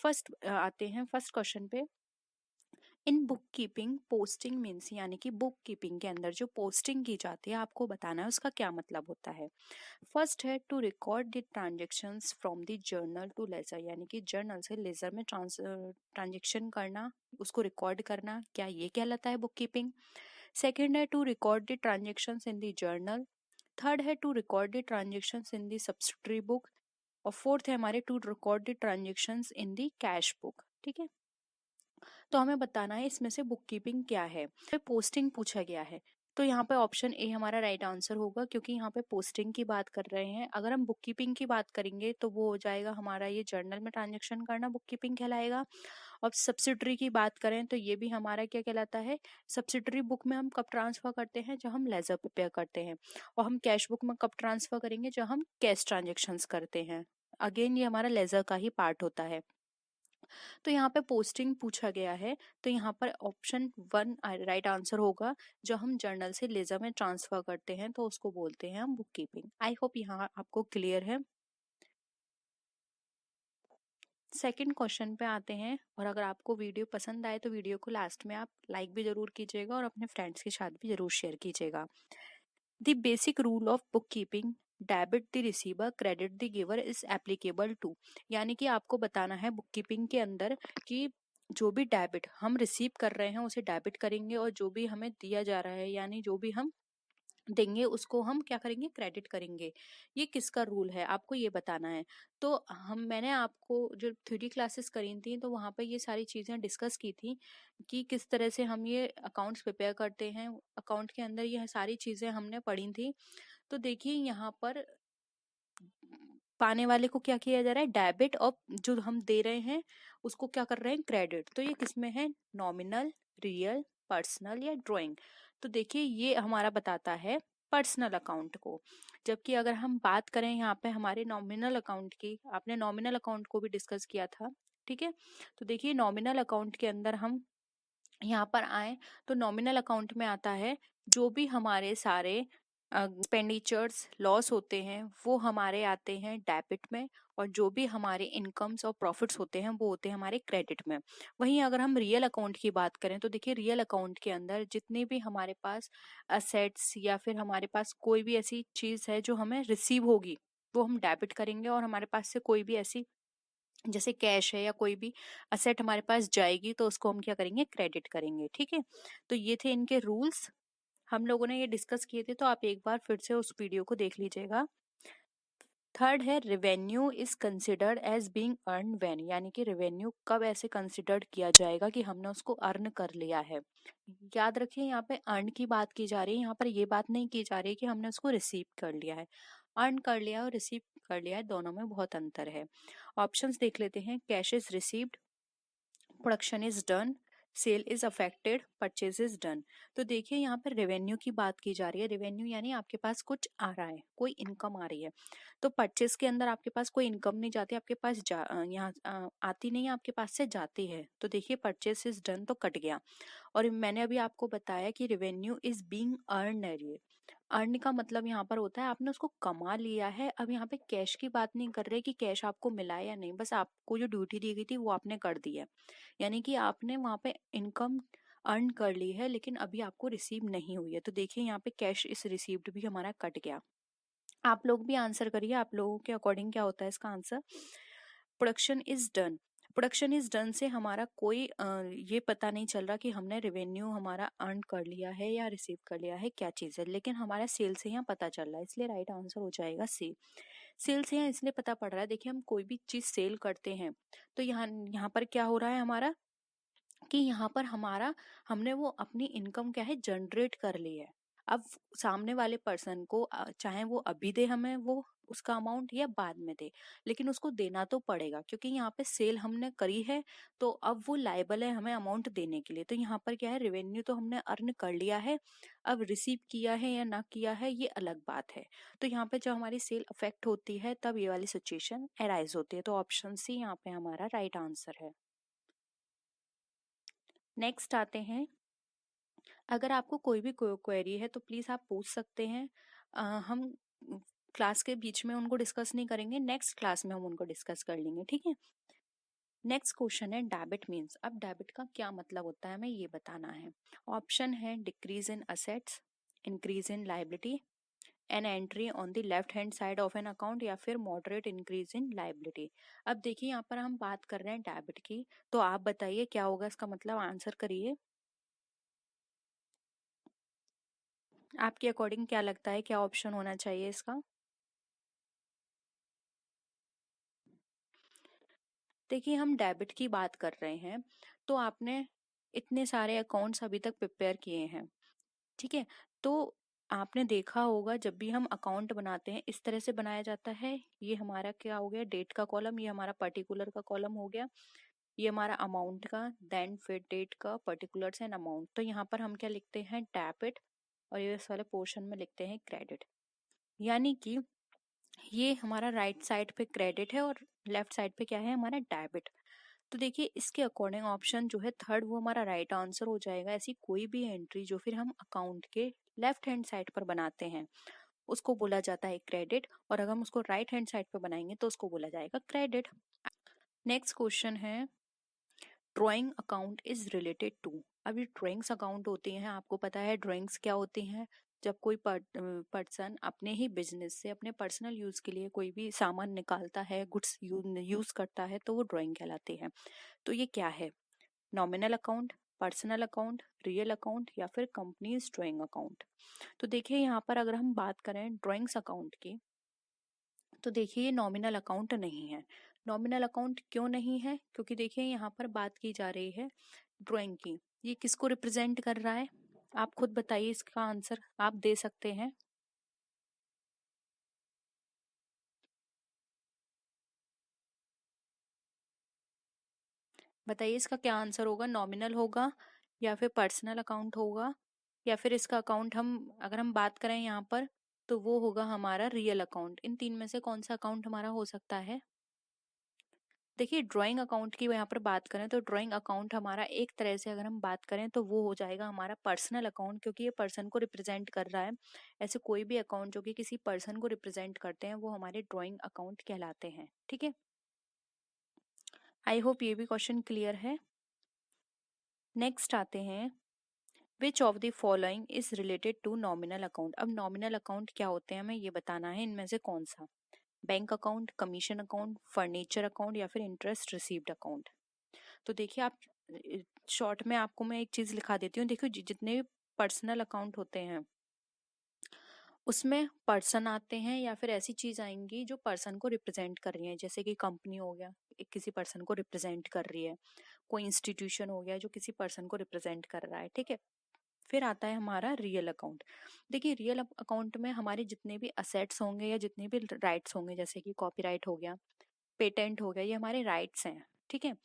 First आते हैं first question पे। In book keeping posting means, यानी कि बुक कीपिंग के अंदर जो पोस्टिंग की जाती है आपको बताना है उसका क्या मतलब होता है। फर्स्ट है to record the transactions from the journal to ledger, यानी कि जर्नल से लेजर में ट्रांजेक्शन करना, उसको रिकॉर्ड करना, क्या ये कहलाता है बुक कीपिंग। सेकेंड है to record the transactions in the journal. Third है to record the transactions in the subsidiary book. और फोर्थ है हमारे to record the transactions in the cash book. ठीक है, तो हमें बताना है इसमें से बुक कीपिंग क्या है। फिर पोस्टिंग पूछा गया है, तो यहाँ पे ऑप्शन ए हमारा राइट आंसर होगा, क्योंकि यहाँ पे पोस्टिंग की बात कर रहे हैं। अगर हम बुक कीपिंग की बात करेंगे तो वो हो जाएगा हमारा ये जर्नल में ट्रांजेक्शन करना बुक कीपिंग कहलाएगा। और सब्सिडरी की बात करें तो ये भी हमारा क्या कहलाता है, सब्सिडरी बुक में हम कब ट्रांसफर करते हैं, जब हम लेजर प्रिपेयर करते हैं। और हम कैश बुक में कब ट्रांसफर करेंगे, जब हम कैश ट्रांजेक्शन करते हैं। अगेन ये हमारा लेजर का ही पार्ट होता है। तो यहाँ पे पोस्टिंग पूछा गया है, तो यहाँ पर ऑप्शन वन राइट आंसर होगा। जो हम जर्नल से लेजर में ट्रांसफर करते हैं तो उसको बोलते हैं हम बुक कीपिंग। आई होप यहाँ आपको क्लियर है। सेकंड क्वेश्चन पे आते हैं, और अगर आपको वीडियो पसंद आए तो वीडियो को लास्ट में आप लाइक भी जरूर कीजिएगा और अपने फ्रेंड्स के साथ भी जरूर शेयर कीजिएगा। The basic rule of book keeping, debit the receiver credit the giver is applicable to, यानी कि आपको बताना है बुक कीपिंग के अंदर कि जो भी डेबिट हम रिसीव कर रहे हैं उसे डेबिट करेंगे, और जो भी हमें दिया जा रहा है यानी जो भी हम देंगे उसको हम क्या करेंगे, क्रेडिट करेंगे। ये किसका रूल है आपको ये बताना है। तो मैंने आपको जो थ्योरी क्लासेस करी थी तो वहां पर ये सारी चीजें डिस्कस की थी कि किस तरह से हम ये अकाउंट्स प्रिपेयर करते हैं। अकाउंट के अंदर ये सारी चीजें हमने पढ़ी थी। तो देखिए यहाँ पर पाने वाले को क्या किया जा रहा है, डेबिट, और जो हम दे रहे हैं उसको क्या कर रहे हैं, क्रेडिट। तो ये किसमें है, नॉमिनल, रियल, पर्सनल या ड्राइंग। तो देखिए ये हमारा बताता है पर्सनल अकाउंट को। जबकि अगर हम बात करें यहाँ पे हमारे नॉमिनल अकाउंट की, आपने नॉमिनल अकाउंट को भी डिस्कस किया था। ठीक है, तो देखिए नॉमिनल अकाउंट के अंदर हम यहाँ पर आए तो नॉमिनल अकाउंट में आता है जो भी हमारे सारे एक्सपेंडिचर्स लॉस होते हैं वो हमारे आते हैं डेबिट में, और जो भी हमारे इनकम्स और प्रॉफिट्स होते हैं वो होते हैं हमारे क्रेडिट में। वहीं अगर हम रियल अकाउंट की बात करें तो देखिए रियल अकाउंट के अंदर जितने भी हमारे पास असेट्स या फिर हमारे पास कोई भी ऐसी चीज है जो हमें रिसीव होगी वो हम डेबिट करेंगे, और हमारे पास से कोई भी ऐसी जैसे कैश है या कोई भी असेट हमारे पास जाएगी तो उसको हम क्या करेंगे, क्रेडिट करेंगे। ठीक है, तो ये थे इनके रूल्स, हम लोगों ने ये डिस्कस किए थे, तो आप एक बार फिर से उस वीडियो को देख लीजिएगा। थर्ड है revenue is considered as being earn when, यानी कि रेवेन्यू कब ऐसे कंसिडर्ड किया जाएगा कि हमने उसको अर्न कर लिया है। याद रखिए यहाँ पे अर्न की बात की जा रही है, यहाँ पर ये बात नहीं की जा रही कि हमने उसको रिसीव कर लिया है। अर्न कर लिया और रिसीव कर लिया है, दोनों में बहुत अंतर है। ऑप्शंस देख लेते हैं, cash is received, production is done, sale is affected, purchase is done. तो देखिए यहाँ पर रेवेन्यू की बात की जा रही है। रेवेन्यू यानी आपके पास कुछ आ रहा है, कोई इनकम आ रही है। तो परचेज के अंदर आपके पास कोई इनकम नहीं जाती, आपके पास यहाँ आती नहीं है, आपके पास से जाती है। तो देखिए परचेज इज डन तो कट गया। और मैंने अभी आपको बताया कि रेवेन्यू इज बीइंग अर्न है। अर्न का मतलब यहाँ पर होता है आपने उसको कमा लिया है। अब यहाँ पे कैश की बात नहीं कर रहे कि कैश आपको मिला है या नहीं, बस आपको जो ड्यूटी दी गई थी वो आपने कर दी है। यानी कि आपने वहां पे इनकम अर्न कर ली है लेकिन अभी आपको रिसीव नहीं हुई है। तो देखिए यहाँ पे कैश इस रिसीव्ड भी हमारा कट गया। आप लोग भी आंसर करिए, आप लोगों के अकॉर्डिंग क्या होता है इसका answer. Production is done, production is done से हमारा कोई ये पता नहीं चल रहा कि हमने रेवेन्यू हमारा अर्न कर लिया है या रिसीव कर लिया है, क्या चीज़ है, लेकिन हमारा सेल से यहाँ पता चल रहा है, इसलिए राइट आंसर हो जाएगा सी। सेल से यहाँ इसलिए पता पड़ रहा है, देखिए हम कोई भी चीज़ सेल करते हैं तो यहाँ यहाँ पर क्या हो रहा है हमारा कि यहाँ पर हमारा हमने वो अपनी इनकम क्या है जनरेट कर ली है। अब सामने वाले पर्सन को चाहे वो अभी दे हमें वो उसका अमाउंट या बाद में दे, लेकिन उसको देना तो पड़ेगा क्योंकि यहाँ पे सेल हमने करी है। तो अब वो लायबल है हमें अमाउंट देने के लिए। तो यहाँ पर क्या है, रेवेन्यू तो हमने अर्न कर लिया है, अब रिसीव किया है या ना किया है ये अलग बात है। तो यहाँ पे जब हमारी सेल अफेक्ट होती है तब ये वाली सिचुएशन अराइज होती है। तो ऑप्शन सी यहाँ पे हमारा राइट आंसर है। नेक्स्ट आते हैं, अगर आपको कोई भी क्वेरी है तो प्लीज़ आप पूछ सकते हैं। हम क्लास के बीच में उनको डिस्कस नहीं करेंगे, नेक्स्ट क्लास में हम उनको डिस्कस कर लेंगे, ठीक है। नेक्स्ट क्वेश्चन है डेबिट मीन्स। अब डेबिट का क्या मतलब होता है हमें ये बताना है। ऑप्शन है decrease in assets, increase in liability, an entry on the left hand side of an account, या फिर मॉडरेट इंक्रीज इन लाइबिलिटी। अब देखिए यहाँ पर हम बात कर रहे हैं डेबिट की, तो आप बताइए क्या होगा इसका मतलब, आंसर करिए। आपके अकॉर्डिंग क्या लगता है क्या ऑप्शन होना चाहिए इसका? देखिए हम डेबिट की बात कर रहे हैं, तो आपने इतने सारे अकाउंट्स अभी तक प्रिपेयर किए हैं, ठीक है? तो आपने देखा होगा जब भी हम अकाउंट बनाते हैं इस तरह से बनाया जाता है। ये हमारा क्या हो गया, डेट का कॉलम, ये हमारा पर्टिकुलर का कॉलम हो गया, ये हमारा अमाउंट का, देन फिर डेट का, पर्टिकुलर्स एंड अमाउंट। तो यहाँ पर हम क्या लिखते हैं, डेबिट, और ये इस वाले पोर्शन में लिखते हैं क्रेडिट। यानी कि ये हमारा राइट साइड पे क्रेडिट है और लेफ्ट साइड पे क्या है, हमारा डेबिट। तो देखिए इसके अकॉर्डिंग ऑप्शन जो है थर्ड वो हमारा राइट आंसर हो जाएगा। ऐसी कोई भी एंट्री जो फिर हम अकाउंट के लेफ्ट हैंड साइड पर बनाते हैं उसको बोला जाता है क्रेडिट, और अगर हम उसको राइट हैंड साइड पर बनाएंगे तो उसको बोला जाएगा क्रेडिट। नेक्स्ट क्वेश्चन है drawing account is related to. अभी ड्राइंग्स अकाउंट होते हैं, आपको पता है ड्राइंग्स क्या होती हैं, जब कोई पर्सन अपने ही बिजनेस से अपने पर्सनल यूज के लिए कोई भी सामान निकालता है, गुड्स यूज करता है, तो वो ड्राइंग कहलाती है। तो ये क्या है, nominal account, personal account, real account, या फिर कंपनीज ड्राइंग अकाउंट? तो देखिए यहाँ पर अगर हम बात करें ड्राइंग्स अकाउंट की, तो देखिए ये नॉमिनल अकाउंट नहीं है। नॉमिनल अकाउंट क्यों नहीं है, क्योंकि देखिए यहाँ पर बात की जा रही है ड्राइंग की। ये किसको रिप्रेजेंट कर रहा है, आप खुद बताइए, इसका आंसर आप दे सकते हैं। बताइए इसका क्या आंसर होगा, नॉमिनल होगा या फिर पर्सनल अकाउंट होगा, या फिर इसका अकाउंट हम अगर हम बात करें यहाँ पर तो वो होगा हमारा रियल अकाउंट। इन तीन में से कौन सा अकाउंट हमारा हो सकता है? देखिए ड्राइंग अकाउंट की यहाँ पर बात करें तो ड्राइंग अकाउंट हमारा एक तरह से अगर हम बात करें तो वो हो जाएगा हमारा पर्सनल अकाउंट, क्योंकि ये पर्सन को रिप्रेजेंट कर रहा है। ऐसे कोई भी अकाउंट जो कि किसी पर्सन को रिप्रेजेंट करते हैं वो हमारे ड्राइंग अकाउंट कहलाते हैं, ठीक है? आई होप ये भी क्वेश्चन क्लियर है। नेक्स्ट आते हैं which of the following is related to nominal account. अब नॉमिनल अकाउंट क्या होते हैं हमें ये बताना है, इनमें से कौन सा, bank account, commission account, furniture account, या फिर इंटरेस्ट रिसीव्ड अकाउंट? तो देखिए आप शॉर्ट में आपको मैं एक चीज लिखा देती हूँ। देखिए जितने भी पर्सनल अकाउंट होते हैं उसमें पर्सन आते हैं या फिर ऐसी चीज आएंगी जो पर्सन को रिप्रेजेंट कर रही है, जैसे कि कंपनी हो गया, किसी पर्सन को रिप्रेजेंट कर रही है, कोई इंस्टीट्यूशन हो गया जो किसी पर्सन को रिप्रेजेंट कर रहा है, ठीक है? फिर आता है हमारा रियल अकाउंट। देखिए रियल अकाउंट में हमारे जितने भी असेट्स होंगे या जितने भी राइट्स होंगे, जैसे कि कॉपीराइट हो गया, पेटेंट हो गया, ये हमारे राइट्स हैं, ठीक है?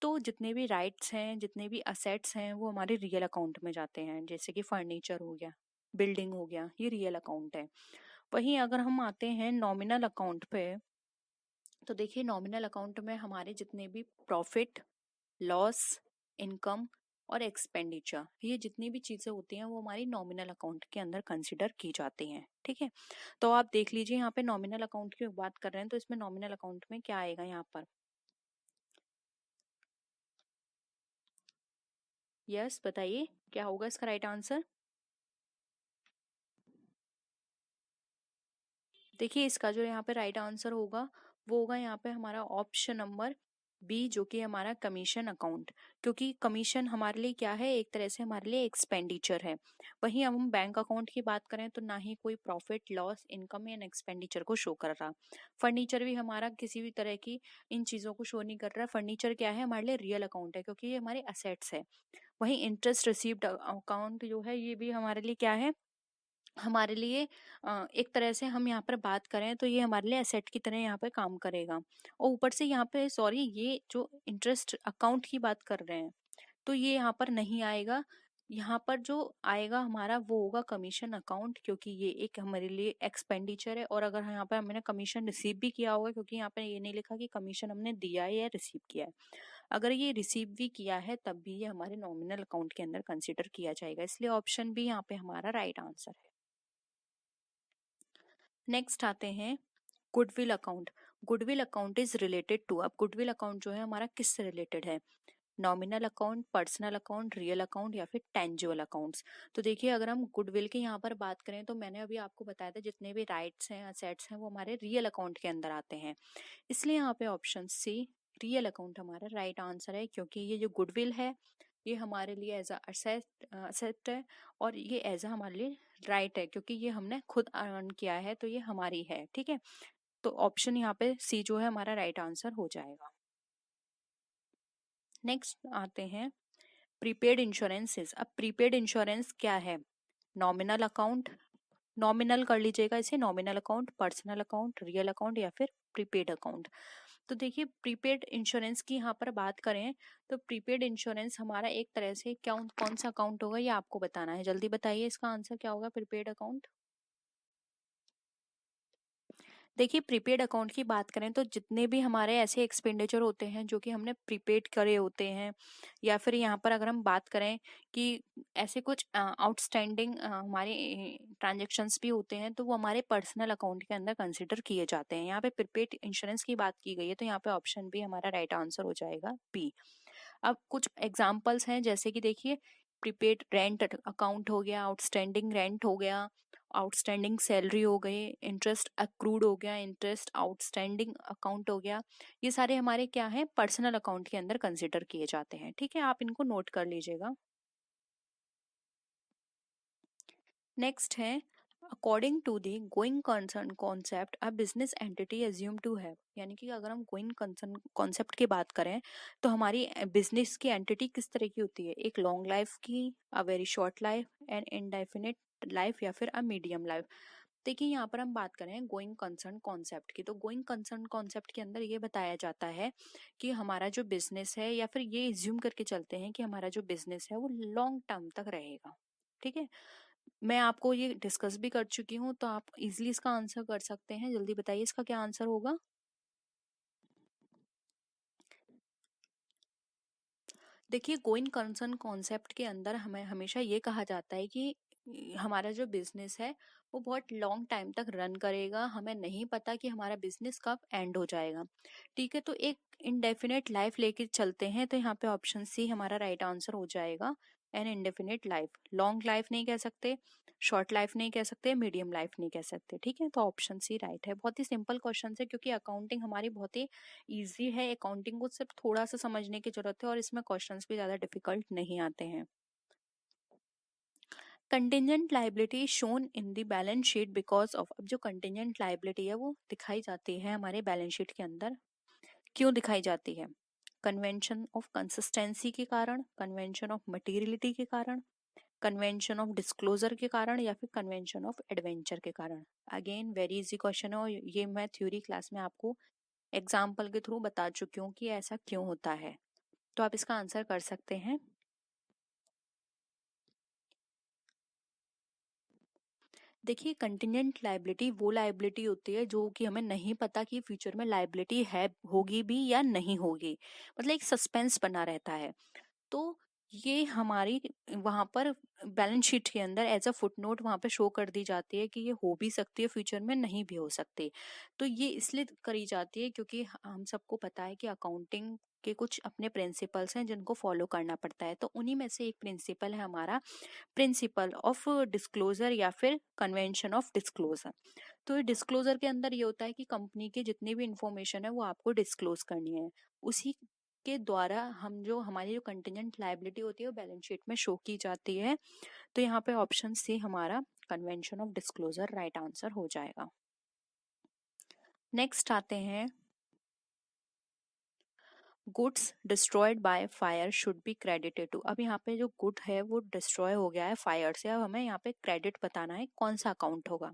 तो जितने भी राइट्स हैं, जितने भी असेट्स हैं, वो हमारे रियल अकाउंट में जाते हैं, जैसे कि फर्नीचर हो गया, बिल्डिंग हो गया, ये रियल अकाउंट है। वहीं अगर हम आते हैं नॉमिनल अकाउंट पे, तो देखिए नॉमिनल अकाउंट में हमारे जितने भी प्रॉफिट, लॉस, इनकम और एक्सपेंडिचर, ये जितनी भी चीजें होती हैं वो हमारी नॉमिनल अकाउंट के अंदर कंसिडर की जाती हैं, ठीक है? तो आप देख लीजिए यहाँ पे नॉमिनल अकाउंट की बात कर रहे हैं तो इसमें नॉमिनल अकाउंट में क्या आएगा यहाँ पर? यस बताइए क्या होगा इसका राइट आंसर? देखिए इसका जो यहाँ पे राइट आंसर होगा वो होगा यहाँ पे हमारा ऑप्शन नंबर बी, जो कि हमारा कमीशन अकाउंट। क्योंकि कमीशन हमारे लिए क्या है, एक तरह से हमारे लिए एक्सपेंडिचर है। वहीं अब हम बैंक अकाउंट की बात करें तो ना ही कोई प्रॉफिट, लॉस, इनकम या एक्सपेंडिचर को शो कर रहा। फर्नीचर भी हमारा किसी भी तरह की इन चीजों को शो नहीं कर रहा। फर्नीचर क्या है, हमारे लिए रियल अकाउंट है क्योंकि ये हमारे असेट्स है। वहीं इंटरेस्ट रिसीव्ड अकाउंट जो है ये भी हमारे लिए क्या है, हमारे लिए एक तरह से हम यहाँ पर बात करें तो ये हमारे लिए एसेट की तरह यहाँ पे काम करेगा। और ऊपर से यहाँ पे सॉरी, ये जो इंटरेस्ट अकाउंट की बात कर रहे हैं तो ये यहाँ पर नहीं आएगा। यहाँ पर जो आएगा हमारा वो होगा कमीशन अकाउंट, क्योंकि ये एक हमारे लिए एक्सपेंडिचर है। और अगर यहाँ पे हमने कमीशन रिसीव भी किया होगा, क्योंकि यहाँ पे ये नहीं लिखा कि कमीशन हमने दिया है या रिसीव किया है, अगर ये रिसीव भी किया है तब भी ये हमारे नॉमिनल अकाउंट के अंदर कंसिडर किया जाएगा। इसलिए ऑप्शन बी यहाँ पे हमारा राइट आंसर है। नेक्स्ट आते हैं goodwill account. Goodwill account is related to, अब गुडविल अकाउंट जो है हमारा किससे रिलेटेड है? Nominal account, personal account, real account या फिर टेंजिबल अकाउंट्स। तो देखिए अगर हम गुडविल की यहाँ पर बात करें तो मैंने अभी आपको बताया था जितने भी राइट्स हैं, असेट्स हैं, वो हमारे रियल अकाउंट के अंदर आते हैं। इसलिए यहाँ पे ऑप्शन सी रियल अकाउंट हमारा राइट आंसर है, क्योंकि ये जो गुडविल है ये हमारे लिए एज असेट है और ये एज हमारे लिए राइट है, क्योंकि ये हमने खुद अर्न किया है तो ये हमारी है। ठीक है, तो ऑप्शन यहाँ पे सी जो है हमारा राइट आंसर हो जाएगा। नेक्स्ट आते हैं प्रीपेड इंश्योरेंसेस। अब प्रीपेड इंश्योरेंस क्या है? नॉमिनल अकाउंट, नॉमिनल कर लीजिएगा इसे, nominal account, personal account, real account या फिर प्रीपेड अकाउंट। तो देखिए प्रीपेड इंश्योरेंस की यहाँ पर बात करें तो प्रीपेड इंश्योरेंस हमारा एक तरह से क्या, कौन सा अकाउंट होगा ये आपको बताना है। जल्दी बताइए इसका आंसर क्या होगा प्रीपेड अकाउंट। देखिए प्रीपेड अकाउंट की बात करें तो जितने भी हमारे ऐसे एक्सपेंडिचर होते हैं जो कि हमने प्रीपेड करे होते हैं, या फिर यहाँ पर अगर हम बात करें कि ऐसे कुछ आउटस्टैंडिंग हमारे ट्रांजेक्शन्स भी होते हैं, तो वो हमारे पर्सनल अकाउंट के अंदर कंसिडर किए जाते हैं। यहाँ पे प्रीपेड इंश्योरेंस की बात की गई है तो यहाँ पे ऑप्शन बी हमारा राइट आंसर हो जाएगा, बी। अब कुछ एग्जाम्पल्स हैं, जैसे कि देखिए प्रीपेड रेंट अकाउंट हो गया, आउटस्टैंडिंग रेंट हो गया, आउटस्टैंडिंग सैलरी हो गई, इंटरेस्ट अक्रूड हो गया, इंटरेस्ट आउटस्टैंडिंग अकाउंट हो गया। ये सारे हमारे क्या हैं, पर्सनल अकाउंट के अंदर कंसिडर किए जाते हैं। ठीक है, आप इनको नोट कर लीजिएगा। नेक्स्ट है according to the going concern concept a business entity assume to have, यानी कि अगर हम गोइंग कंसर्न कॉन्सेप्ट की बात करें तो हमारी बिजनेस की एंटिटी किस तरह की होती है? एक लॉन्ग लाइफ की, a very short life, and indefinite life या फिर अ मीडियम लाइफ। देखिए यहाँ पर हम बात करें गोइंग कंसर्न कॉन्सेप्ट की, तो गोइंग कंसर्न कॉन्सेप्ट के अंदर ये बताया जाता है कि हमारा जो बिजनेस है, या फिर ये एज्यूम करके चलते हैं कि हमारा जो बिजनेस है वो लॉन्ग टर्म तक रहेगा। ठीक है, मैं आपको ये डिस्कस भी कर चुकी हूँ तो आप इजीली इसका आंसर कर सकते हैं। जल्दी बताइए इसका क्या आंसर होगा। देखिए गोइंग कंसर्न कॉन्सेप्ट के अंदर हमें हमेशा ये कहा जाता है कि हमारा जो बिजनेस है वो बहुत लॉन्ग टाइम तक रन करेगा, हमें नहीं पता कि हमारा बिजनेस कब एंड हो जाएगा। ठीक है, तो एक इनडेफिनेट लाइफ लेके चलते हैं, तो यहाँ पे ऑप्शन सी हमारा राइट आंसर हो जाएगा, an indefinite life. Long life नहीं कह सकते, शॉर्ट लाइफ नहीं कह सकते, मीडियम लाइफ नहीं कह सकते। ठीक है, तो ऑप्शन सी राइट है। बहुत ही सिंपल क्वेश्चन है, क्योंकि अकाउंटिंग हमारी बहुत ही इजी है, अकाउंटिंग को सिर्फ थोड़ा सा समझने की जरूरत है और इसमें क्वेश्चंस भी ज्यादा डिफिकल्ट नहीं आते हैं। Contingent liability shown in the balance sheet because of, अब जो कंटिजेंट लाइबिलिटी है वो दिखाई जाती है हमारे बैलेंस शीट के अंदर, क्यों दिखाई जाती है? कन्वेंशन ऑफ कंसिस्टेंसी के कारण, कन्वेंशन ऑफ मटीरियलिटी के कारण, कन्वेंशन ऑफ डिस्क्लोजर के कारण, या फिर कन्वेंशन ऑफ एडवेंचर के कारण। अगेन वेरी इजी क्वेश्चन है और ये मैं थ्योरी क्लास में आपको एग्जाम्पल के थ्रू बता चुकी हूँ कि ऐसा क्यों होता है, तो आप इसका आंसर कर सकते हैं। देखिए कंटिजेंट लाइबिलिटी वो लाइबिलिटी होती है जो कि हमें नहीं पता कि फ्यूचर में लाइबिलिटी है, होगी भी या नहीं होगी, मतलब एक सस्पेंस बना रहता है। तो ये हमारी वहां पर बैलेंस शीट के अंदर एज अ फुटनोट वहां पे शो कर दी जाती है कि ये हो भी सकती है फ्यूचर में, नहीं भी हो सकती। तो ये इसलिए करी जाती है क्योंकि हम सबको पता है कि अकाउंटिंग के कुछ अपने प्रिंसिपल्स हैं जिनको फॉलो करना पड़ता है, तो उन्हीं में से एक प्रिंसिपल है हमारा प्रिंसिपल ऑफ डिस्क्लोजर या फिर कन्वेंशन ऑफ डिस्क्लोजर। तो डिस्क्लोजर के अंदर ये होता है कि कंपनी के जितनी भी इंफॉर्मेशन है वो आपको डिस्क्लोज करनी है, उसी के द्वारा हम जो हमारी जो कंटिजेंट लायबिलिटी होती है वो बैलेंस शीट में शो की जाती है। तो यहाँ पे ऑप्शन सी हमारा convention of disclosure right answer हो जाएगा। नेक्स्ट आते हैं goods destroyed by fire should be credited to. अब यहाँ पे जो गुड है वो डिस्ट्रॉय हो गया है फायर से, अब हमें यहाँ पे क्रेडिट बताना है कौन सा अकाउंट होगा,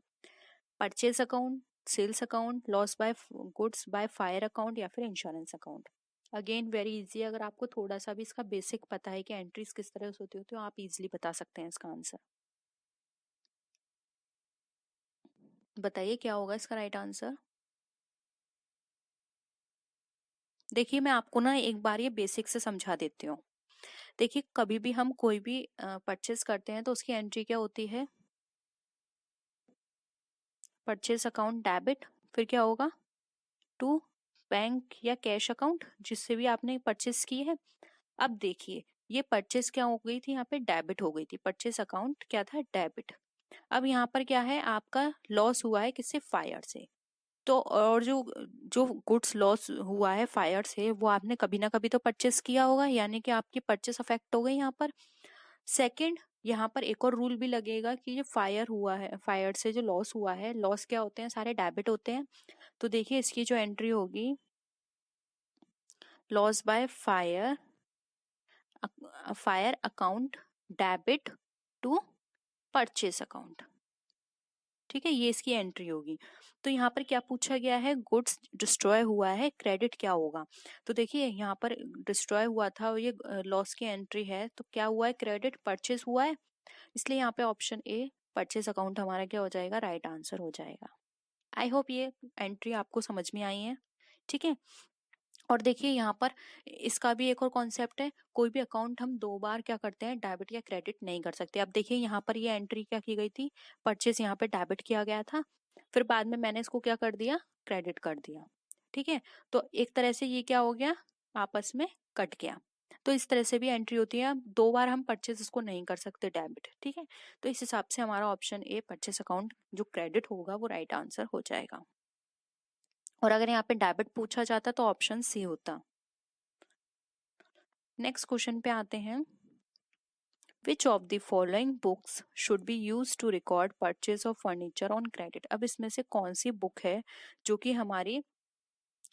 purchase account, sales account, loss by goods by fire account या फिर insurance account. Again very easy, अगर आपको थोड़ा सा भी इसका बेसिक पता है कि एंट्रीज किस तरह से होती है तो आप इजीली बता सकते हैं इसका आंसर। बताइए क्या होगा इसका राइट आंसर। देखिए मैं आपको ना एक बार ये बेसिक से समझा देती हूँ। देखिए कभी भी हम कोई भी परचेस करते हैं तो उसकी एंट्री क्या होती है? परचेस अकाउंट डेबिट, फिर क्या होगा? टू बैंक या कैश अकाउंट जिससे भी आपने परचेस की है। अब देखिए ये परचेस क्या हो गई थी, यहाँ पे डेबिट हो गई थी, परचेस अकाउंट क्या था, डेबिट। अब यहाँ पर क्या है, आपका लॉस हुआ है किससे, फायर से। तो और जो जो गुड्स लॉस हुआ है फायर से, वो आपने कभी ना कभी तो परचेस किया होगा, यानी कि आपकी परचेस अफेक्ट हो गई यहाँ पर। सेकंड, यहाँ पर एक और रूल भी लगेगा कि जो फायर हुआ है, फायर से जो लॉस हुआ है, लॉस क्या होते हैं, सारे डेबिट होते हैं। तो देखिए इसकी जो एंट्री होगी, loss by fire, fire account debit to purchase account. ठीक है, ये इसकी एंट्री होगी। तो यहाँ पर क्या पूछा गया है, गुड्स डिस्ट्रॉय हुआ है, क्रेडिट क्या होगा। तो देखिए यहाँ पर डिस्ट्रॉय हुआ था और ये लॉस की एंट्री है, तो क्या हुआ है, क्रेडिट, परचेस हुआ है, इसलिए यहाँ पे ऑप्शन ए परचेस अकाउंट हमारा क्या हो जाएगा, राइट आंसर हो जाएगा। आई होप ये एंट्री आपको समझ में आई है। ठीक है, और देखिए यहाँ पर इसका भी एक और कॉन्सेप्ट है, कोई भी अकाउंट हम दो बार क्या करते हैं, डेबिट या क्रेडिट नहीं कर सकते। अब देखिए यहाँ पर ये एंट्री क्या की गई थी, परचेस यहाँ पे डेबिट किया गया था, फिर बाद में मैंने इसको क्या कर दिया, क्रेडिट कर दिया। ठीक है, तो एक तरह से ये क्या हो गया, आपस में कट गया। तो इस तरह से भी एंट्री होती है, दो बार हम परचेस इसको नहीं कर सकते डेबिट। ठीक है, तो इस हिसाब से हमारा ऑप्शन ए परचेस अकाउंट जो क्रेडिट होगा वो राइट आंसर हो जाएगा। और अगर यहाँ पे डेबिट पूछा जाता तो ऑप्शन सी होता। नेक्स्ट क्वेश्चन पे आते हैं, which of the following books should be use to record purchase of furniture on credit. अब इसमें से कौन सी बुक है जो कि हमारी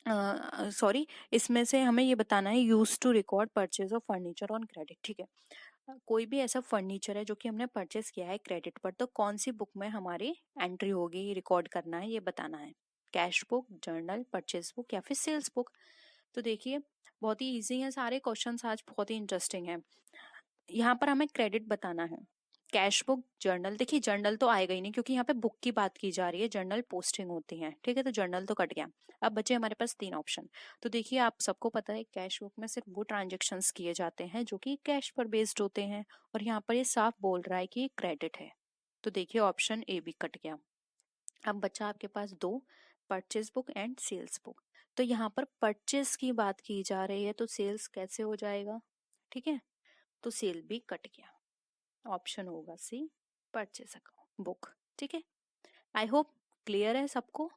सॉरी इसमें से हमें ये बताना है, use to record purchase of furniture on credit. ठीक है, कोई भी ऐसा फर्नीचर है जो कि हमने परचेस किया है क्रेडिट पर, तो कौन सी बुक में हमारी एंट्री होगी, रिकॉर्ड करना है, ये बताना है। Cash book, journal, purchase book या फिर सेल्स बुक। तो देखिए बहुत ही इजी है सारे क्वेश्चंस, आज बहुत ही इंटरेस्टिंग है। यहाँ पर हमें क्रेडिट बताना है, कैश बुक, जर्नल। देखिए जर्नल तो आएगा ही नहीं क्योंकि यहाँ पे बुक की बात की जा रही है, जर्नल पोस्टिंग होती है। ठीक है, तो जर्नल तो कट गया। अब बचे हमारे पास तीन ऑप्शन। तो देखिए आप सबको पता है कैश बुक में सिर्फ वो ट्रांजेक्शन्स किए जाते हैं जो कि कैश पर बेस्ड होते हैं, और यहाँ पर ये साफ बोल रहा है कि क्रेडिट है। तो देखिए ऑप्शन ए भी कट गया। अब बचा आपके पास दो, purchase book and sales book. तो यहाँ पर परचेज की बात की जा रही है, तो सेल्स कैसे हो जाएगा। ठीक है, तो सेल भी कट गया, ऑप्शन होगा सी, परचेस अकाउंट बुक। ठीक है, आई होप क्लियर है सबको।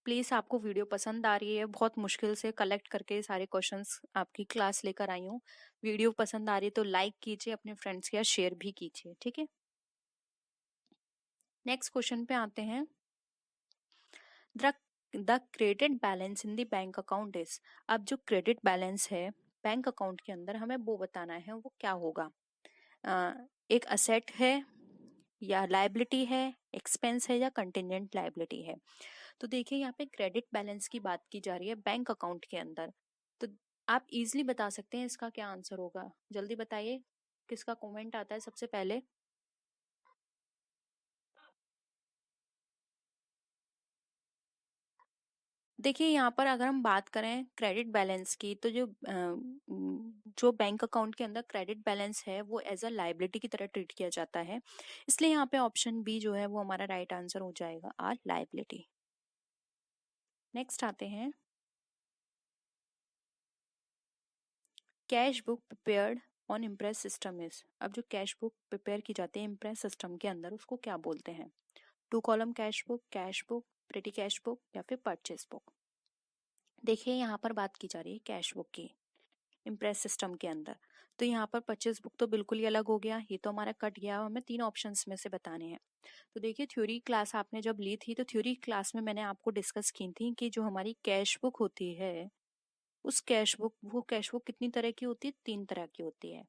प्लीज आपको वीडियो पसंद आ रही है, बहुत मुश्किल से कलेक्ट करके सारे क्वेश्चंस आपकी क्लास लेकर आई हूँ। वीडियो पसंद आ रही है तो लाइक कीजिए, अपने फ्रेंड्स के साथ शेयर भी कीजिए। ठीक है, नेक्स्ट क्वेश्चन पे आते हैं, the the credit balance in the bank account is. अब जो क्रेडिट बैलेंस है बैंक अकाउंट के अंदर, हमें वो बताना है वो क्या होगा। एक असेट है या लायबिलिटी है, एक्सपेंस है या कंटिजेंट लायबिलिटी है। तो देखिए यहाँ पे क्रेडिट बैलेंस की बात की जा रही है बैंक अकाउंट के अंदर। तो आप इजीली बता सकते हैं इसका क्या आंसर होगा, जल्दी बताइए, किसका कमेंट आता है सबसे पहले। देखिए यहाँ पर अगर हम बात करें क्रेडिट बैलेंस की, तो जो बैंक अकाउंट के अंदर क्रेडिट बैलेंस है वो एज अ लाइबिलिटी की तरह ट्रीट किया जाता है, इसलिए यहाँ पे ऑप्शन बी जो है वो हमारा राइट आंसर हो जाएगा, आर लाइबिलिटी। नेक्स्ट आते हैं, cash book prepared on impress system is. अब जो कैश बुक प्रिपेयर की जाती है इम्प्रेस सिस्टम के अंदर, उसको क्या बोलते हैं, two column cash book, petty cash book या फिर परचेस बुक। देखिए यहाँ पर बात की जा रही है कैश बुक की इम्प्रेस सिस्टम के अंदर, तो यहाँ पर परचेस बुक तो बिल्कुल ही अलग हो गया, ये तो हमारा कट गया। हमें तीन ऑप्शंस में से बताने हैं। तो देखिए थ्योरी क्लास आपने जब ली थी, तो थ्योरी क्लास में मैंने आपको डिस्कस की थी कि जो हमारी कैश बुक होती है, उस कैश बुक कितनी तरह की होती है, तीन तरह की होती है।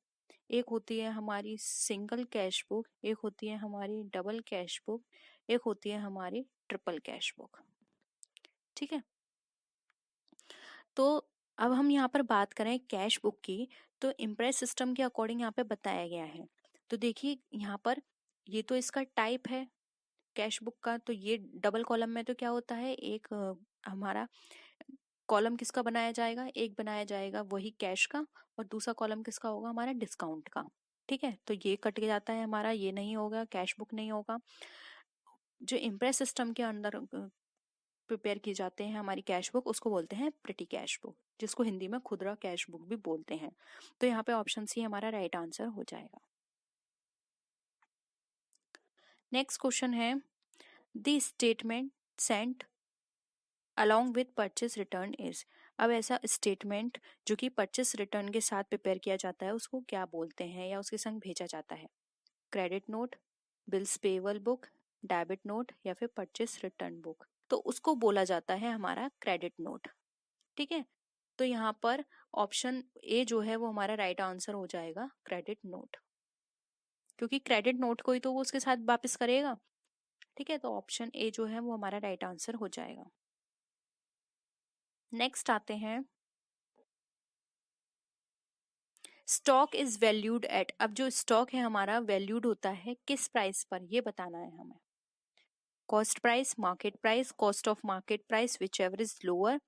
एक होती है हमारी सिंगल कैश बुक, एक होती है हमारी डबल कैश बुक, एक होती है हमारी ट्रिपल कैश बुक। ठीक है, तो अब हम यहाँ पर बात करें कैश बुक की, तो इम्प्रेस सिस्टम के अकॉर्डिंग यहाँ पे बताया गया है। तो देखिए यहाँ पर ये तो इसका टाइप है कैश बुक का, तो ये डबल कॉलम में तो क्या होता है, एक हमारा कॉलम किसका बनाया जाएगा, एक बनाया जाएगा वही कैश का, और दूसरा कॉलम किसका होगा, हमारा डिस्काउंट का। ठीक है, तो ये कट के जाता है हमारा, ये नहीं होगा, कैश बुक नहीं होगा। जो इम्प्रेस सिस्टम के अंदर प्रिपेयर की जाते हैं हमारी कैश बुक, उसको बोलते हैं पेटी कैश बुक, जिसको हिंदी में खुदरा कैश बुक भी बोलते हैं। तो यहाँ पे ऑप्शन सी हमारा राइट आंसर हो जाएगा। नेक्स्ट क्वेश्चन है, the statement sent along with purchase return is. अब ऐसा स्टेटमेंट जो कि परचेस रिटर्न के साथ प्रिपेयर किया जाता है उसको क्या बोलते हैं या उसके संग भेजा जाता है? Credit note, bills payable book, debit note या फिर परचेस रिटर्न बुक? तो उसको बोला जाता है हमारा क्रेडिट नोट। ठीक है, तो यहाँ पर ऑप्शन ए जो है वो हमारा राइट आंसर हो जाएगा, क्रेडिट नोट, क्योंकि क्रेडिट नोट को ही तो वो उसके साथ वापस करेगा। ठीक है, तो ऑप्शन ए जो है वो हमारा राइट आंसर हो जाएगा। नेक्स्ट आते हैं, स्टॉक इज वैल्यूड एट। अब जो स्टॉक है हमारा वैल्यूड होता है किस प्राइस पर, ये बताना है हमें। Cost price, market price, cost of market price which ever is lower,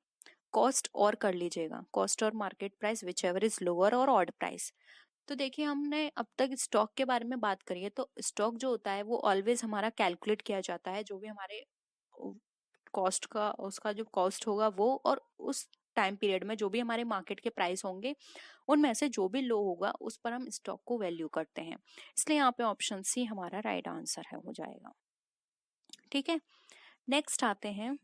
cost और कर लीजिएगा, कॉस्ट और market price which ever is lower और ऑड प्राइस। तो देखिए हमने अब तक स्टॉक के बारे में बात करी है, तो स्टॉक जो होता है वो ऑलवेज हमारा कैलकुलेट किया जाता है, जो भी हमारे कॉस्ट का उसका जो कॉस्ट होगा वो, और उस टाइम पीरियड में जो भी हमारे मार्केट के प्राइस होंगे उनमें से जो भी लो होगा उस पर हम स्टॉक को वैल्यू करते हैं। इसलिए यहाँ पे ऑप्शन सी हमारा राइट आंसर है, हो जाएगा। ठीक है, नेक्स्ट आते हैं,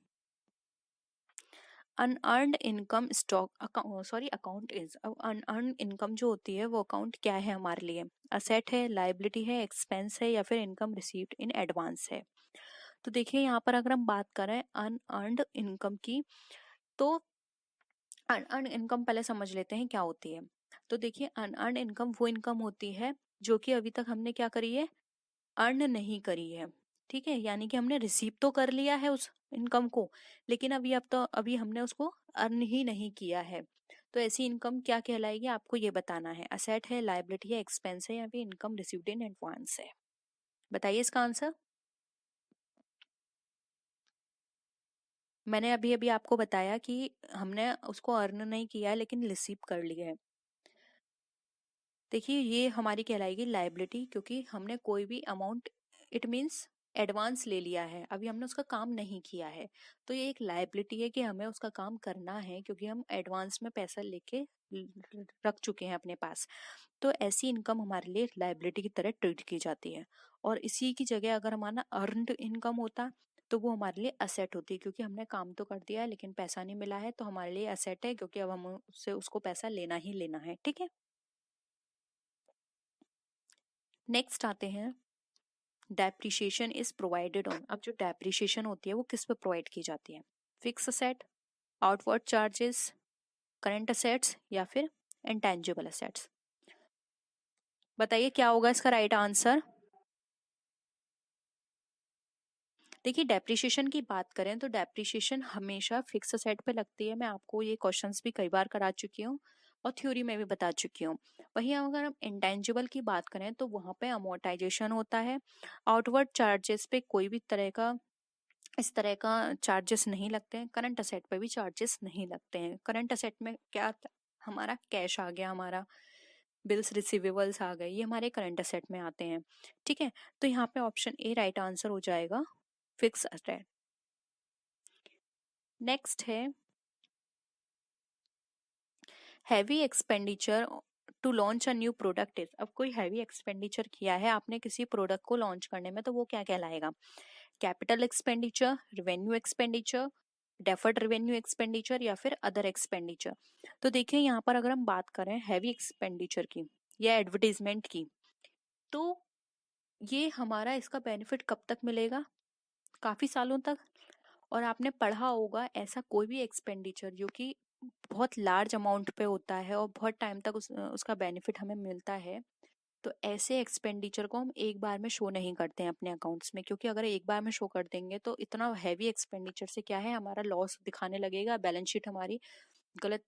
unearned income stock account is. अब अनअर्न्ड इनकम जो होती है वो अकाउंट क्या है हमारे लिए? असेट है, लायबिलिटी है, एक्सपेंस है या फिर इनकम रिसीव्ड इन एडवांस है? तो देखिए यहाँ पर अगर हम बात करें अनअर्न्ड इनकम की, तो अनअर्न्ड इनकम पहले समझ लेते हैं क्या होती है। तो देखिए अनअर्न्ड इनकम वो इनकम होती है जो कि अभी तक हमने क्या करी है, अर्न नहीं करी है। ठीक है, यानी कि हमने रिसीव तो कर लिया है उस इनकम को, लेकिन अभी हमने उसको अर्न ही नहीं किया है। तो ऐसी इनकम क्या कहलाएगी, आपको ये बताना है। असेट है, लायबिलिटी है, एक्सपेंस है या फिर इनकम रिसीव्ड इन एडवांस है? बताइए इसका आंसर। मैंने अभी अभी आपको बताया कि हमने उसको अर्न नहीं किया है लेकिन रिसीव कर लिया है। देखिए ये हमारी कहलाएगी लायबिलिटी, क्योंकि हमने कोई भी अमाउंट, इट मीन्स एडवांस ले लिया है, अभी हमने उसका काम नहीं किया है। तो ये एक लायबिलिटी है कि हमें उसका काम करना है, क्योंकि हम एडवांस में पैसा लेके रख चुके हैं अपने पास। तो ऐसी इनकम हमारे लिए लायबिलिटी की तरह ट्रीट की जाती है। और इसी की जगह अगर हमारा अर्नड इनकम होता तो वो हमारे लिए असेट होती, क्योंकि हमने काम तो कर दिया है लेकिन पैसा नहीं मिला है, तो हमारे लिए असेट है, क्योंकि अब हम उससे उसको पैसा लेना ही लेना है। ठीक है, नेक्स्ट आते हैं, डेप्रिसिएशन इज प्रोवाइडेड ऑन। अब जो डेप्रिसिएशन होती है वो किस पे प्रोवाइड की जाती है? Fix asset, outward charges, current assets या फिर इंटेंजिबल असेट्स? बताइए क्या होगा इसका राइट आंसर। देखिए डेप्रिसिएशन की बात करें तो डेप्रिसिएशन हमेशा फिक्स असेट पे लगती है। मैं आपको ये क्वेश्चंस भी कई बार करा चुकी हूँ और थ्योरी में भी बता चुकी हूँ। वहीं अगर हम इंटेंजिबल की बात करें तो वहाँ पे अमोर्टाइजेशन होता है। आउटवर्ड चार्जेस पे कोई भी तरह का इस तरह का चार्जेस नहीं लगते हैं। करंट असेट पे भी चार्जेस नहीं लगते हैं। करंट असेट में क्या आता है? हमारा कैश आ गया, हमारा बिल्स रिसीवेबल्स आ गए, ये हमारे करंट असेट में आते हैं। ठीक है, तो यहाँ पे ऑप्शन ए राइट आंसर हो जाएगा, फिक्स असेट। नेक्स्ट है, heavy expenditure to launch a new product is. अब कोई हैवी एक्सपेंडिचर किया है आपने किसी प्रोडक्ट को लॉन्च करने में, तो वो क्या कहलाएगा? Capital expenditure, revenue expenditure, deferred revenue expenditure या फिर अदर एक्सपेंडिचर? तो देखिए यहाँ पर अगर हम बात करें हैवी एक्सपेंडिचर की या एडवर्टीजमेंट की, तो ये हमारा इसका बेनिफिट कब तक मिलेगा? काफी सालों तक। और आपने पढ़ा होगा ऐसा कोई भी एक्सपेंडिचर जो कि बहुत लार्ज अमाउंट पे होता है और बहुत टाइम तक उसका बेनिफिट हमें मिलता है, तो ऐसे एक्सपेंडिचर को हम एक बार में शो नहीं करते हैं अपने अकाउंट्स में, क्योंकि अगर एक बार में शो कर देंगे तो इतना हैवी एक्सपेंडिचर से क्या है, हमारा लॉस दिखाने लगेगा, बैलेंस शीट हमारी गलत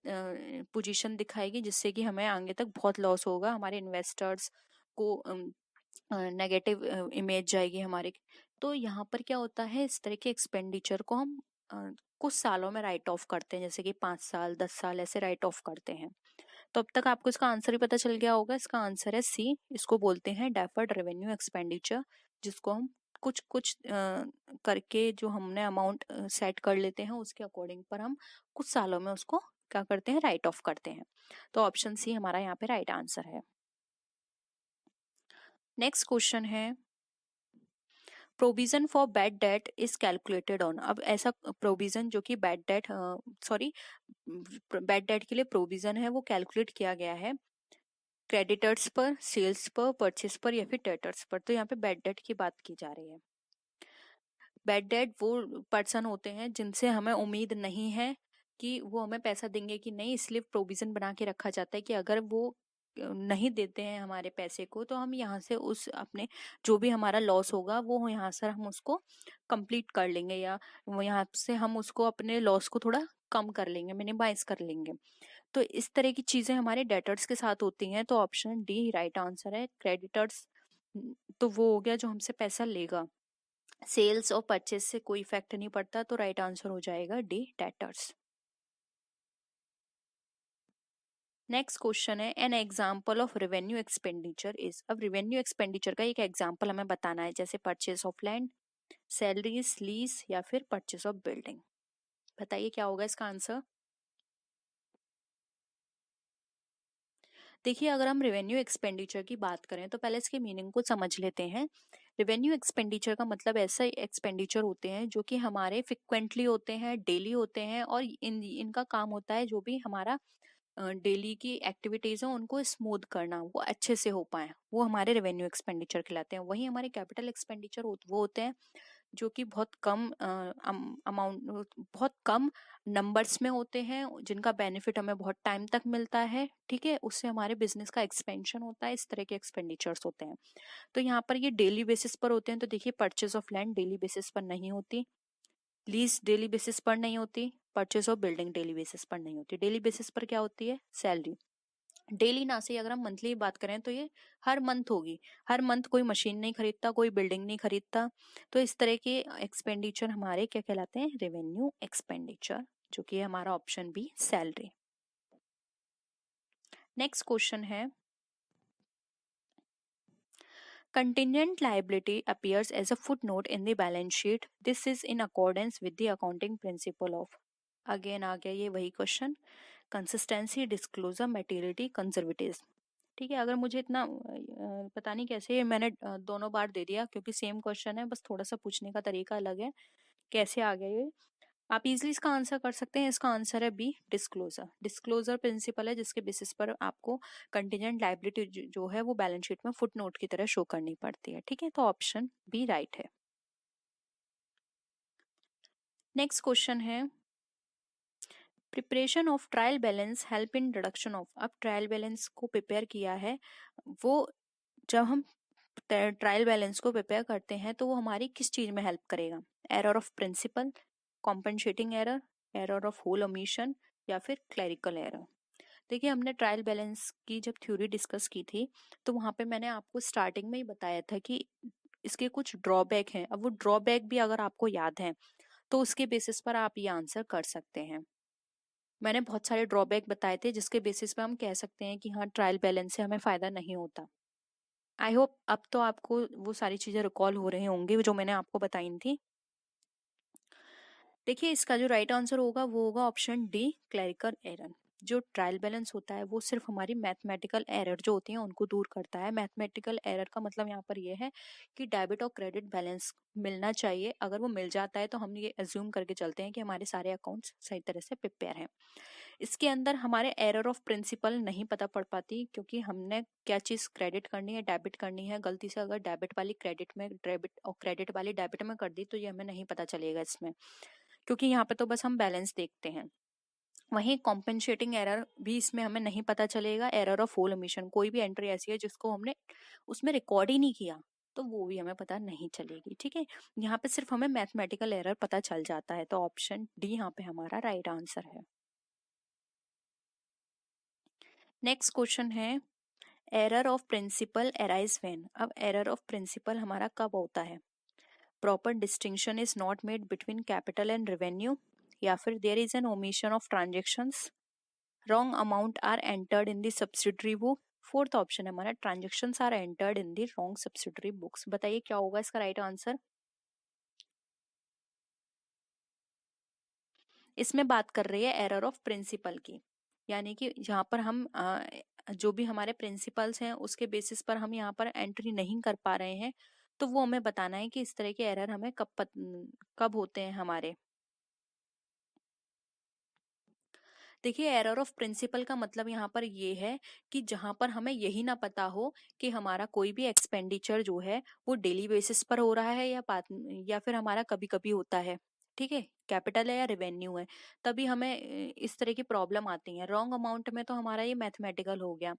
पोजीशन दिखाएगी, जिससे कि हमें आगे तक बहुत लॉस होगा, हमारे इन्वेस्टर्स को नेगेटिव इमेज जाएगी हमारे। तो यहाँ पर क्या होता है, इस तरह के एक्सपेंडिचर को हम कुछ सालों में राइट ऑफ करते हैं, जैसे कि 5 साल 10 साल ऐसे राइट ऑफ करते हैं। तो अब तक आपको इसका आंसर ही पता चल गया होगा। इसका आंसर है सी, इसको बोलते हैं डेफर्ड रेवेन्यू एक्सपेंडिचर, जिसको हम कुछ कुछ करके जो हमने अमाउंट सेट कर लेते हैं उसके अकॉर्डिंग पर हम कुछ सालों में उसको क्या करते हैं, राइट ऑफ करते हैं। तो ऑप्शन सी हमारा यहाँ पे राइट आंसर है। नेक्स्ट क्वेश्चन है provision for bad debt is calculated on. अब ऐसा प्रोविजन जो कि बैड डेट बैड डेट के लिए प्रोविजन है वो कैलकुलेट किया गया है क्रेडिटर्स पर, सेल्स पर, परचेस पर या फिर डेटर्स पर। तो यहाँ पे बैड डेट की बात की जा रही है। बैड डेट वो पर्सन होते हैं जिनसे हमें उम्मीद नहीं है कि वो हमें पैसा देंगे कि नहीं, इसलिए प्रोविजन बना के रखा जाता है कि अगर वो नहीं देते हैं हमारे पैसे को तो हम यहाँ से उस अपने जो भी हमारा लॉस होगा वो यहाँ से हम उसको कंप्लीट कर लेंगे, या वो यहाँ से हम उसको अपने लॉस को थोड़ा कम कर लेंगे, मिनिमाइज कर लेंगे। तो इस तरह की चीजें हमारे डेटर्स के साथ होती हैं। तो ऑप्शन डी राइट आंसर है। क्रेडिटर्स तो वो हो गया जो हमसे पैसा लेगा, सेल्स और परचेस से कोई इफेक्ट नहीं पड़ता। तो राइट आंसर हो जाएगा डी, डेटर्स। नेक्स्ट क्वेश्चन है N example of revenue expenditure is. अब रेवेन्यू एक्सपेंडिचर का एक एग्जाम्पल हमें बताना है, जैसे purchase of land, salaries, lease या फिर परचेस ऑफ बिल्डिंग। बताइए क्या होगा इसका आंसर। देखिए अगर हम रेवेन्यू एक्सपेंडिचर की बात करें तो पहले इसके मीनिंग को समझ लेते हैं। रेवेन्यू एक्सपेंडिचर का मतलब ऐसा एक्सपेंडिचर होते हैं जो कि हमारे फ्रिक्वेंटली होते हैं, डेली होते हैं, और इनका काम होता है जो भी हमारा डेली की एक्टिविटीज हैं उनको स्मूथ करना, वो अच्छे से हो पाए, वो हमारे रेवेन्यू एक्सपेंडिचर कहलाते हैं। वहीं हमारे कैपिटल एक्सपेंडिचर वो होते हैं जो कि बहुत कम अमाउंट, बहुत कम नंबर्स में होते हैं, जिनका बेनिफिट हमें बहुत टाइम तक मिलता है। ठीक है, उससे हमारे बिजनेस का एक्सपेंशन होता है। इस तरह के एक्सपेंडिचर्स होते हैं। तो यहाँ पर ये डेली बेसिस पर होते हैं। तो देखिए purchase of land daily basis पर नहीं होती, लीज डेली बेसिस पर नहीं होती, purchase of building daily basis पर नहीं होती। डेली बेसिस पर क्या होती है, सैलरी। डेली ना से अगर हम मंथली बात करें तो ये हर मंथ होगी। हर मंथ कोई मशीन नहीं खरीदता, कोई बिल्डिंग नहीं खरीदता। तो इस तरह के एक्सपेंडिचर हमारे क्या कहलाते हैं, रेवेन्यू एक्सपेंडिचर, जो कि हमारा option B salary. Next question है contingent liability appears as a footnote in the balance sheet. This is in accordance with the accounting principle of। Again आ गया ये वही question, consistency, disclosure, materiality, conservatism. ठीक है, अगर मुझे इतना पता नहीं कैसे मैंने दोनों बार दे दिया, क्योंकि सेम क्वेश्चन है, बस थोड़ा सा पूछने का तरीका अलग है। कैसे आ गया ये, आप इजीली इसका आंसर कर सकते हैं। इसका आंसर है बी, डिस्क्लोजर। डिस्क्लोजर प्रिंसिपल है जिसके बेसिस पर आपको कंटिजेंट लायबिलिटी जो है वो बैलेंस शीट में फुट नोट की तरह शो करनी पड़ती है। ठीक है, तो ऑप्शन बी राइट है। नेक्स्ट क्वेश्चन है preparation of trial balance help in deduction of. अब ट्रायल बैलेंस को प्रिपेयर किया है, वो जब हम ट्रायल बैलेंस को प्रिपेयर करते हैं तो वो हमारी किस चीज में हेल्प करेगा, error of principle, compensating error, error of whole omission या फिर क्लरिकल एरर। देखिए हमने ट्रायल बैलेंस की जब थ्योरी डिस्कस की थी तो वहां पे मैंने आपको स्टार्टिंग में ही बताया था कि इसके कुछ ड्रॉबैक हैं। अब वो ड्रॉबैक भी अगर आपको याद है तो उसके बेसिस पर आप ये आंसर कर सकते हैं। मैंने बहुत सारे ड्रॉबैक बताए थे जिसके बेसिस पे हम कह सकते हैं कि हाँ ट्रायल बैलेंस से हमें फायदा नहीं होता। आई होप अब तो आपको वो सारी चीजें रिकॉल हो रही होंगी जो मैंने आपको बताई थी। देखिए इसका जो राइट आंसर होगा वो होगा ऑप्शन डी, क्लरिकल एरर। जो ट्रायल बैलेंस होता है वो सिर्फ हमारी मैथमेटिकल एरर जो होती है उनको दूर करता है। मैथमेटिकल एरर का मतलब यहाँ पर ये है कि डेबिट और क्रेडिट बैलेंस मिलना चाहिए। अगर वो मिल जाता है तो हम ये एज्यूम करके चलते हैं कि हमारे सारे अकाउंट्स सही तरह से प्रिपेयर हैं। इसके अंदर हमारे एरर ऑफ प्रिंसिपल नहीं पता पड़ पाती, क्योंकि हमने क्या चीज क्रेडिट करनी है, डेबिट करनी है, गलती से अगर डेबिट वाली क्रेडिट में, डेबिट और क्रेडिट वाली डेबिट में कर दी तो ये हमें नहीं पता चलेगा इसमें, क्योंकि यहाँ पे तो बस हम बैलेंस देखते हैं। वहीं कॉम्पेंसेटिंग एरर भी इसमें हमें नहीं पता चलेगा। एरर ऑफ होल ओमिशन, कोई भी एंट्री ऐसी है जिसको हमने उसमें रिकॉर्ड ही नहीं किया तो वो भी हमें पता नहीं चलेगी। ठीक है, यहाँ पे सिर्फ हमें मैथमेटिकल एरर पता चल जाता है। तो ऑप्शन डी यहाँ पे हमारा राइट आंसर है। नेक्स्ट क्वेश्चन है error of principle arise when. अब एरर ऑफ प्रिंसिपल हमारा कब होता है, proper distinction is not made between capital and revenue, या फिर there is an omission of transactions, wrong amount are entered in the subsidiary book. Fourth option है हमारा transactions are entered in the wrong subsidiary books. बताइए क्या होगा इसका right answer. इसमें बात कर रही है एरर ऑफ प्रिंसिपल की, यानी कि जहाँ पर हम जो भी हमारे प्रिंसिपल्स हैं उसके बेसिस पर हम यहाँ पर एंट्री नहीं कर पा रहे हैं, तो वो हमें बताना है कि इस तरह के एरर हमें कब होते हैं हमारे। देखिए, एरर ऑफ प्रिंसिपल का मतलब यहाँ पर ये है कि जहाँ पर हमें यही ना पता हो कि हमारा कोई भी एक्सपेंडिचर जो है वो डेली बेसिस पर हो रहा है या फिर हमारा कभी कभी होता है, ठीक है, कैपिटल है या रेवेन्यू है, तभी हमें इस तरह की प्रॉब्लम आती है। रॉन्ग अमाउंट में तो हमारा ये मैथमेटिकल हो गया।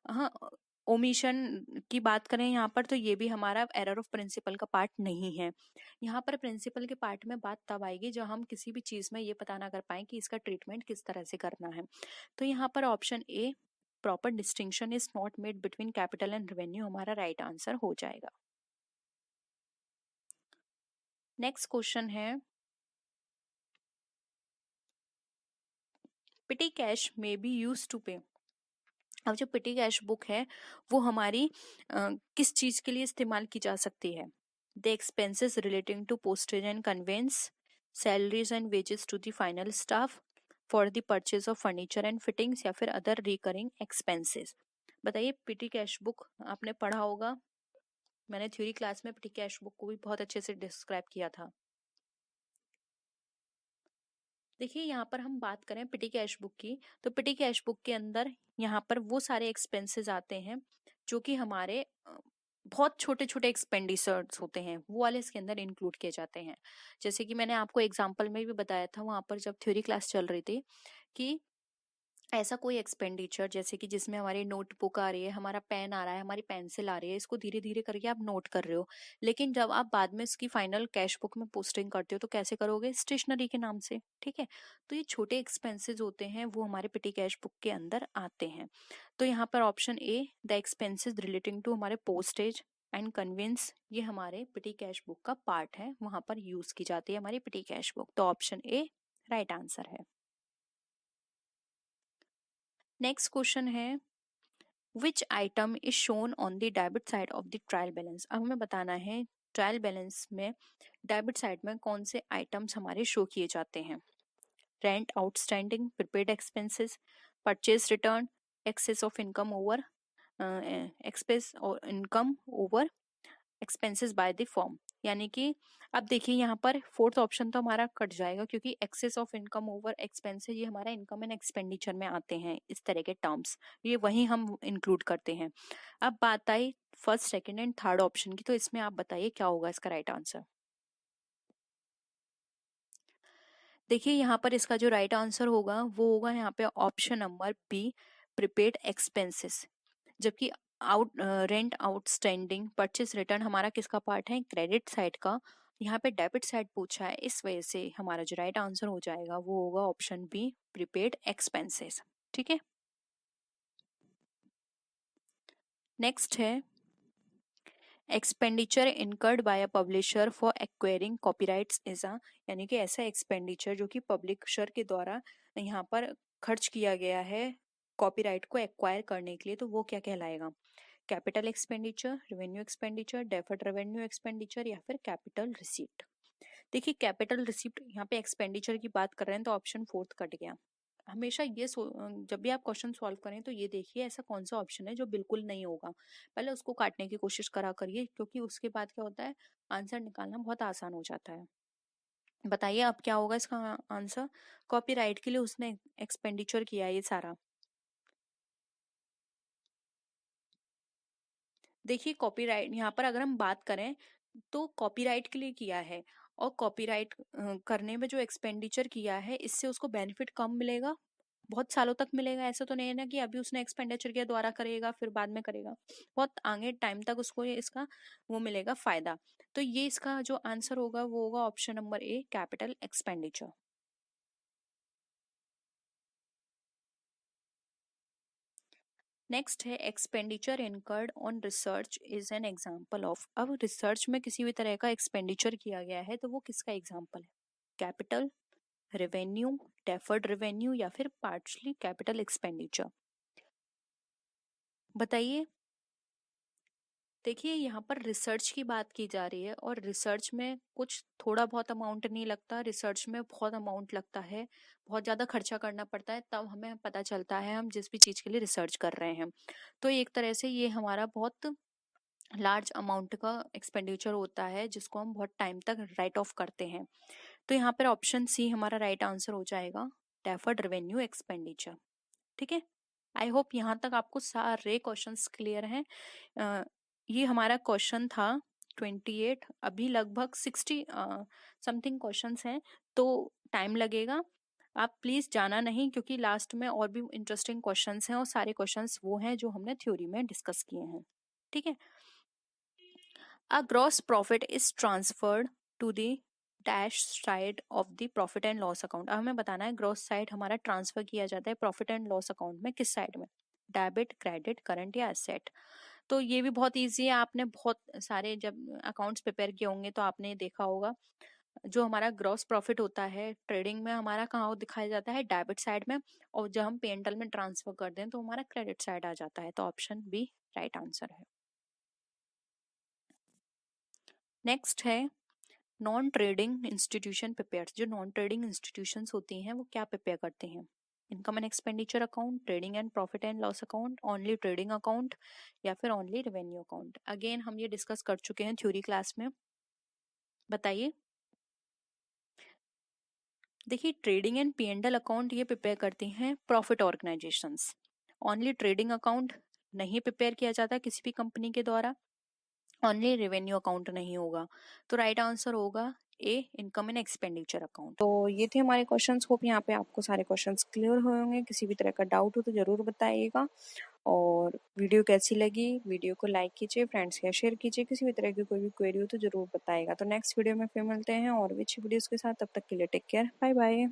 हाँ, ओमिशन की बात करें यहाँ पर, तो ये भी हमारा एरर ऑफ प्रिंसिपल का पार्ट नहीं है। यहाँ पर प्रिंसिपल के पार्ट में बात तब आएगी जब हम किसी भी चीज में ये पता ना कर पाए कि इसका ट्रीटमेंट किस तरह से करना है। तो यहाँ पर option A, proper distinction is not made between capital and revenue, हमारा राइट आंसर हो जाएगा। नेक्स्ट क्वेश्चन है, petty cash may be use to pay. अब जो पिटी कैश बुक है वो हमारी किस चीज के लिए इस्तेमाल की जा सकती है? The expenses relating to postage and conveyance, salaries and wages to the final staff, for the purchase of furniture and fittings, या फिर अदर रिकरिंग एक्सपेंसेस। बताइए, पिटी कैश बुक आपने पढ़ा होगा, मैंने थ्योरी क्लास में पिटी कैश बुक को भी बहुत अच्छे से डिस्क्राइब किया था। देखिए, यहाँ पर हम बात करें पिटी कैश बुक की, तो पिटी कैश बुक के अंदर यहाँ पर वो सारे एक्सपेंसेस आते हैं जो कि हमारे बहुत छोटे छोटे एक्सपेंडिचर्स होते हैं, वो वाले इसके अंदर इंक्लूड किए जाते हैं। जैसे कि मैंने आपको एग्जांपल में भी बताया था वहां पर जब थ्योरी क्लास चल रही थी, कि ऐसा कोई एक्सपेंडिचर जैसे कि जिसमें हमारी नोटबुक आ रही है, हमारा पेन आ रहा है, हमारी पेंसिल आ रही है, इसको धीरे धीरे करके आप नोट कर रहे हो, लेकिन जब आप बाद में इसकी फाइनल कैश बुक में पोस्टिंग करते हो तो कैसे करोगे? स्टेशनरी के नाम से, ठीक है। तो ये छोटे एक्सपेंसेस होते हैं, वो हमारे पिटी कैश बुक के अंदर आते हैं। तो यहाँ पर option A, the expenses relating to हमारे पोस्टेज एंड कन्वेंस, ये हमारे पिटी कैश बुक का पार्ट है, वहां पर यूज की जाती है हमारी पिटी कैश बुक। तो ऑप्शन ए राइट आंसर है। नेक्स्ट क्वेश्चन है, which item is shown on the debit side of the trial balance. अब हमें बताना है ट्रायल बैलेंस में डेबिट साइड में कौन से आइटम्स हमारे शो किए जाते हैं। Rent outstanding, prepaid expenses, purchase return, excess of income over expense और income over expenses by the firm. यानी कि अब देखिए, यहाँ पर फोर्थ ऑप्शन तो हमारा कट जाएगा, क्योंकि excess of income over expenses ये हमारा इनकम एंड एक्सपेंडिचर में आते हैं, इस तरह के टर्म्स ये वही हम इंक्लूड करते हैं। अब बात आई first, second and third option की, तो इसमें आप बताइए क्या होगा इसका राइट आंसर। देखिए, यहाँ पर इसका जो राइट आंसर होगा वो होगा यहाँ पे option number B, prepaid expenses. जबकि रेंट आउटस्टैंडिंग, परचेस रिटर्न हमारा किसका पार्ट है? क्रेडिट साइड का। यहाँ पे डेबिट साइड पूछा है, इस वजह से हमारा जो राइट आंसर हो जाएगा वो होगा ऑप्शन बी, प्रीपेड एक्सपेंसेस। ठीक है, नेक्स्ट है, expenditure incurred by a publisher for acquiring copyrights is a, यानी कि ऐसा एक्सपेंडिचर जो कि पब्लिशर के द्वारा यहाँ पर खर्च किया गया है कॉपीराइट को एक्वायर करने के लिए, तो वो क्या कहलाएगा? Capital expenditure, revenue expenditure, deferred revenue expenditure, या फिर कैपिटल रिसीप्ट। देखिए, कैपिटल रिसीप्ट यहाँ पे एक्सपेंडिचर की बात कर रहे हैं, तो ऑप्शन फोर्थ कट गया। हमेशा ये जब भी आप क्वेश्चन सॉल्व करें तो ये देखिए ऐसा कौन सा ऑप्शन है जो बिल्कुल नहीं होगा, पहले उसको काटने की कोशिश करा करिए, क्योंकि उसके बाद क्या होता है, आंसर निकालना बहुत आसान हो जाता है। बताइए अब क्या होगा इसका आंसर? कॉपीराइट के लिए उसने एक्सपेंडिचर किया है ये सारा। देखिए, कॉपीराइट यहाँ पर अगर हम बात करें तो कॉपीराइट के लिए किया है, और कॉपीराइट करने में जो एक्सपेंडिचर किया है इससे उसको बेनिफिट कम मिलेगा, बहुत सालों तक मिलेगा। ऐसा तो नहीं है ना कि अभी उसने एक्सपेंडिचर किया दोबारा करेगा फिर बाद में करेगा, बहुत आगे टाइम तक उसको ये इसका वो मिलेगा फायदा। तो ये इसका जो आंसर होगा वो होगा option number A, capital expenditure. Next है, expenditure incurred on research is an example of. अब रिसर्च में किसी भी तरह का एक्सपेंडिचर किया गया है तो वो किसका एग्जाम्पल है? कैपिटल, रेवेन्यू, डेफर्ड रेवेन्यू, या फिर पार्शली कैपिटल एक्सपेंडिचर। बताइए, देखिए यहाँ पर रिसर्च की बात की जा रही है और रिसर्च में कुछ थोड़ा बहुत अमाउंट नहीं लगता, रिसर्च में बहुत अमाउंट लगता है, बहुत ज़्यादा खर्चा करना पड़ता है, तब हमें पता चलता है हम जिस भी चीज़ के लिए रिसर्च कर रहे हैं। तो एक तरह से ये हमारा बहुत लार्ज अमाउंट का एक्सपेंडिचर होता है जिसको हम बहुत टाइम तक राइट ऑफ करते हैं। तो यहाँ पर ऑप्शन सी हमारा राइट आंसर हो जाएगा, डेफर्ड रेवेन्यू एक्सपेंडिचर। ठीक है, आई होप यहाँ तक आपको सारे क्वेश्चंस क्लियर हैं। ये हमारा क्वेश्चन था 28, अभी लगभग 60 समथिंग क्वेश्चंस हैं, तो टाइम लगेगा। आप प्लीज जाना नहीं, क्योंकि लास्ट में और भी इंटरेस्टिंग क्वेश्चंस हैं और सारे क्वेश्चंस वो हैं जो हमने थ्योरी में डिस्कस किए हैं। ठीक है, a gross profit is transferred to the dash side of the profit and loss account. अब हमें बताना है ग्रॉस साइड हमारा ट्रांसफर किया जाता है प्रॉफिट एंड लॉस अकाउंट में किस साइड में, डेबिट, क्रेडिट, करंट या एसेट। तो ये भी बहुत इजी है, आपने बहुत सारे जब अकाउंट्स प्रिपेयर किए होंगे तो आपने देखा होगा जो हमारा ग्रॉस प्रॉफिट होता है ट्रेडिंग में हमारा कहाँ दिखाया जाता है, डेबिट साइड में, और जब हम P&L में ट्रांसफर कर दें तो हमारा क्रेडिट साइड आ जाता है। तो ऑप्शन बी राइट आंसर है। नेक्स्ट है नॉन ट्रेडिंग इंस्टीट्यूशन प्रिपेयर। जो नॉन ट्रेडिंग इंस्टीट्यूशंस होती हैं वो क्या प्रिपेयर करते हैं, income and expenditure account, trading and profit and loss account, only trading account, या फिर ओनली रेवेन्यू अकाउंट। अगेन हम ये डिस्कस कर चुके हैं थ्योरी क्लास में, बताइए। देखिए ट्रेडिंग एंड P&L अकाउंट ये प्रिपेयर करती हैं profit organisations. Only trading account नहीं प्रिपेयर किया जाता किसी भी कंपनी के द्वारा, ओनली रेवेन्यू अकाउंट नहीं होगा। तो राइट आंसर होगा ए, इनकम एंड एक्सपेंडिचर अकाउंट। तो ये थे हमारे क्वेश्चंस। होप यहाँ पे आपको सारे क्वेश्चंस क्लियर हुए होंगे। किसी भी तरह का डाउट हो तो जरूर बताइएगा। और वीडियो कैसी लगी, वीडियो को लाइक कीजिए, फ्रेंड्स के शेयर कीजिए। किसी भी तरह की कोई भी क्वेरी हो तो जरूर बताइएगा। तो नेक्स्ट वीडियो में फिर मिलते हैं और भी अच्छी वीडियोस के साथ। तब तक के लिए टेक केयर, बाय बाय।